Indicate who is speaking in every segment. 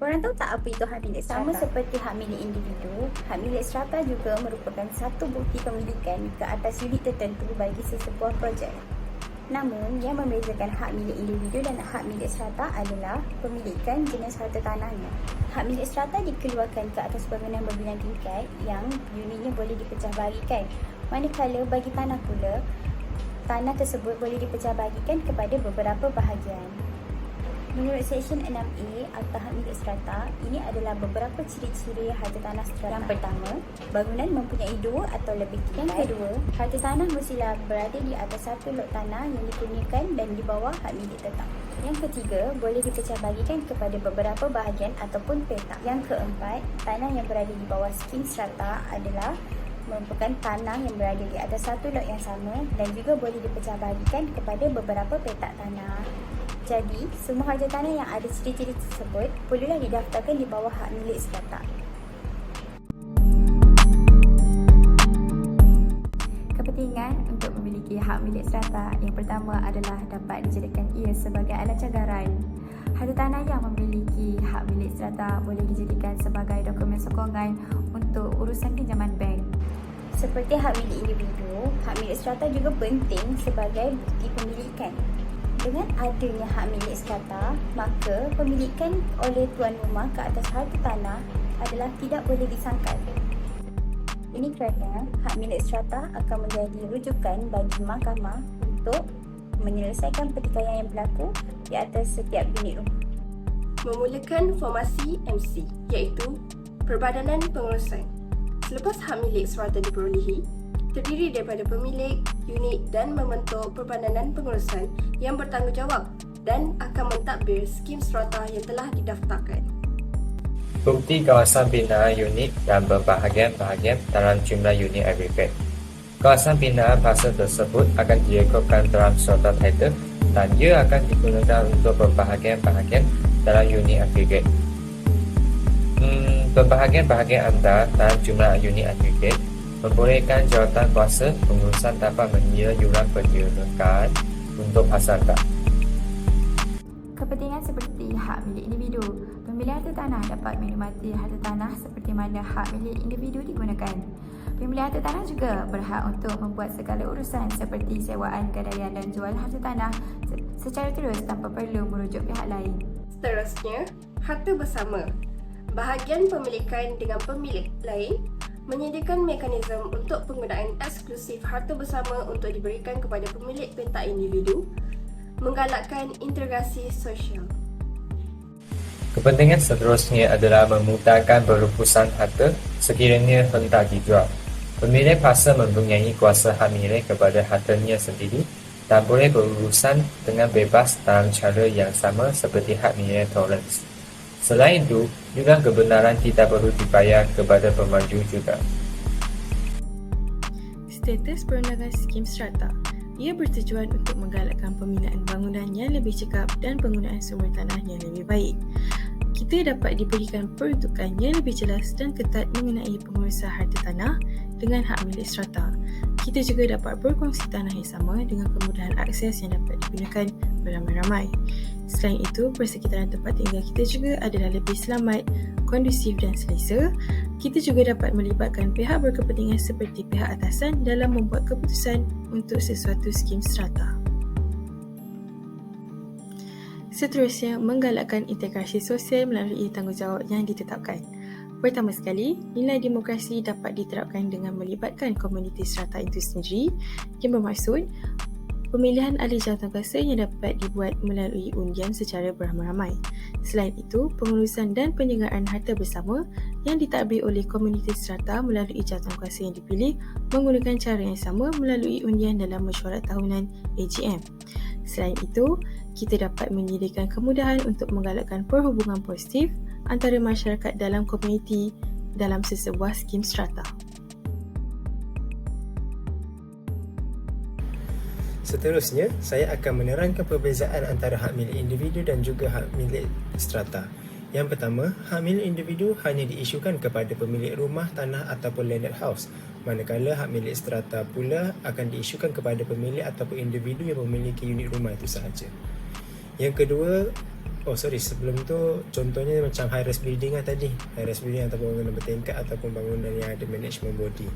Speaker 1: Korang tahu tak apa itu hak milik strata? Sama seperti hak milik individu, hak milik strata juga merupakan satu bukti pemilikan ke atas unit tertentu bagi sesebuah projek. Namun, yang membezakan hak milik individu dan hak milik strata adalah pemilikan jenis harta tanahnya. Hak milik strata dikeluarkan ke atas bangunan berbilang tingkat yang unitnya boleh dipecah bahagikan. Manakala bagi tanah pula, tanah tersebut boleh dipecah bahagikan kepada beberapa bahagian. Menurut Seksyen 6A Akta Hak Milik Strata, ini adalah beberapa ciri-ciri harta tanah strata. Yang pertama, bangunan mempunyai 2 atau lebih tingkat. Yang kedua, harta tanah mestilah berada di atas satu lot tanah yang dikurniakan dan di bawah hak milik tetap. Yang ketiga, boleh dipecah bahagikan kepada beberapa bahagian ataupun petak. Yang keempat, tanah yang berada di bawah skim strata adalah merupakan tanah yang berada di atas satu lot yang sama dan juga boleh dipecah bahagikan kepada beberapa petak tanah. Jadi, semua harta tanah yang ada ciri-ciri tersebut perlulah didaftarkan di bawah hak milik strata. Kepentingan untuk memiliki hak milik strata yang pertama adalah dapat dijadikan ia sebagai alat cagaran. Harta tanah yang memiliki hak milik strata boleh dijadikan sebagai dokumen sokongan untuk urusan pinjaman bank. Seperti hak milik individu, hak milik strata juga penting sebagai bukti pemilikan. Dengan adanya hak milik strata, maka pemilikan oleh tuan rumah ke atas harta tanah adalah tidak boleh disangkal. Ini kerana hak milik strata akan menjadi rujukan bagi mahkamah untuk menyelesaikan pertikaian yang berlaku di atas setiap unit rumah.
Speaker 2: Memulakan formasi MC, iaitu Perbadanan Pengurusan. Selepas hak milik strata diperolehi, terdiri daripada pemilik, unit dan membentuk Perbadanan Pengurusan yang bertanggungjawab dan akan mentadbir skim strata yang telah didaftarkan.
Speaker 3: Bukti kawasan binaan unit dan berbahagian-bahagian dalam jumlah unit agregat. Kawasan binaan parcel tersebut akan direkodkan dalam strata title dan ia akan digunakan untuk berbahagian-bahagian dalam unit agregat. Berbahagian-bahagian anda dalam jumlah unit agregat membolehkan jawatan kuasa pengurusan dapat mengira yuran pergerakan untuk pasangan.
Speaker 1: Kepentingan seperti hak milik individu. Pemilik harta tanah dapat menikmati harta tanah seperti mana hak milik individu digunakan. Pemilik harta tanah juga berhak untuk membuat segala urusan seperti sewaan, gadaian dan jual harta tanah secara terus tanpa perlu merujuk pihak lain.
Speaker 2: Seterusnya, harta bersama. Bahagian pemilikan dengan pemilik lain menyediakan mekanisme untuk penggunaan eksklusif harta bersama untuk diberikan kepada pemilik petak individu, menggalakkan integrasi sosial.
Speaker 3: Kepentingan seterusnya adalah memudahkan berurusan harta sekiranya hendak dijual. Pemilik parcel mempunyai kuasa hak milik kepada hartanya sendiri dan boleh berurusan dengan bebas dalam cara yang sama seperti hak milik Torrens. Selain itu, yuran kebenaran tidak perlu dibayar kepada pemaju juga.
Speaker 4: Status perundangan skim strata. Ia bertujuan untuk menggalakkan pembinaan bangunan yang lebih cekap dan penggunaan sumber tanah yang lebih baik. Kita dapat diberikan peruntukan yang lebih jelas dan ketat mengenai pengurusan harta tanah dengan hak milik strata. Kita juga dapat berkongsi tanah yang sama dengan kemudahan akses yang dapat digunakan beramai-ramai. Selain itu, persekitaran tempat tinggal kita juga adalah lebih selamat, kondusif dan selesa. Kita juga dapat melibatkan pihak berkepentingan seperti pihak atasan dalam membuat keputusan untuk sesuatu skim strata. Seterusnya, menggalakkan integrasi sosial melalui tanggungjawab yang ditetapkan. Pertama sekali, nilai demokrasi dapat diterapkan dengan melibatkan komuniti strata itu sendiri yang bermaksud pemilihan ahli jawatankuasa yang dapat dibuat melalui undian secara beramai-ramai. Selain itu, pengurusan dan penyelenggaraan harta bersama yang ditadbir oleh komuniti strata melalui jawatankuasa yang dipilih menggunakan cara yang sama melalui undian dalam mesyuarat tahunan AGM. Selain itu, kita dapat menyediakan kemudahan untuk menggalakkan perhubungan positif antara masyarakat dalam komuniti dalam sesebuah skim strata.
Speaker 5: Seterusnya, saya akan menerangkan perbezaan antara hak milik individu dan juga hak milik strata. Yang pertama, hak milik individu hanya diisukan kepada pemilik rumah, tanah ataupun landed house, manakala hak milik strata pula akan diisukan kepada pemilik ataupun individu yang memiliki unit rumah itu sahaja. Yang kedua, sebelum tu contohnya macam high-rise building lah tadi. High-rise building ataupun bangunan bertingkat ataupun bangunan yang ada management body.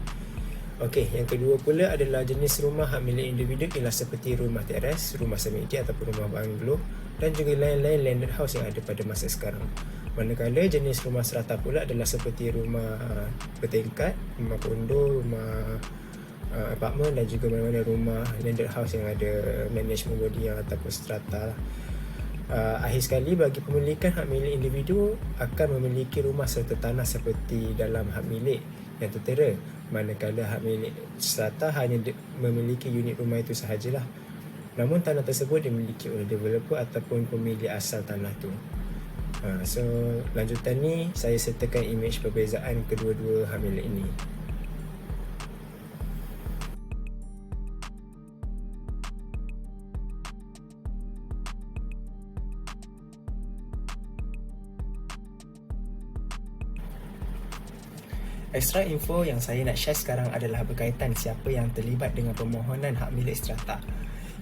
Speaker 5: Okey, yang kedua pula adalah jenis rumah hak milik individu ialah seperti rumah teres, rumah semedi ataupun rumah banglo dan juga lain-lain landed house yang ada pada masa sekarang. Manakala jenis rumah serata pula adalah seperti rumah bertingkat, rumah kondo, rumah apartmen dan juga mana-mana rumah landed house yang ada management body yang ataupun strata. Akhir sekali, bagi pemilikan hak milik individu akan memiliki rumah serta tanah seperti dalam hak milik yang tertera, manakala hak milik strata hanya memiliki unit rumah itu sahajalah. Namun tanah tersebut dimiliki oleh developer ataupun pemilik asal tanah tu. So lanjutan ni saya sertakan imej perbezaan kedua-dua hak milik ini. Extra info yang saya nak share sekarang adalah berkaitan siapa yang terlibat dengan permohonan hak milik strata.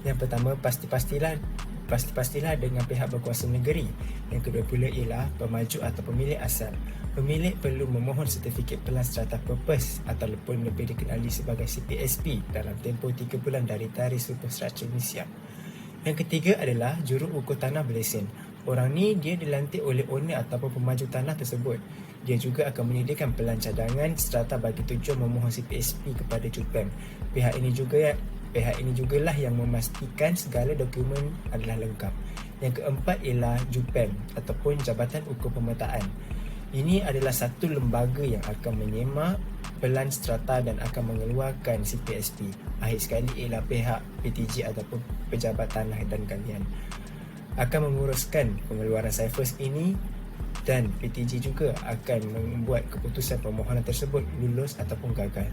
Speaker 5: Yang pertama, pastilah dengan pihak berkuasa negeri. Yang kedua pula ialah pemaju atau pemilik asal. Pemilik perlu memohon sertifikat pelan strata purpose ataupun lebih dikenali sebagai CPSP dalam tempoh 3 bulan dari tarikh superstructure ini siap. Yang ketiga adalah juruukur tanah berlesen. Orang ni dia dilantik oleh owner ataupun pemaju tanah tersebut. Dia juga akan menyediakan pelan cadangan strata bagi tujuan memohon CPSP kepada JUPEM. Pihak ini jugalah yang memastikan segala dokumen adalah lengkap. Yang keempat ialah JUPEM ataupun Jabatan Ukur Pemetaan. Ini adalah satu lembaga yang akan menyemak pelan strata dan akan mengeluarkan CPSP. Akhir sekali ialah pihak PTG ataupun Pejabat Tanah dan Galian akan menguruskan pengeluaran cyphers ini, dan PTG juga akan membuat keputusan permohonan tersebut lulus ataupun gagal.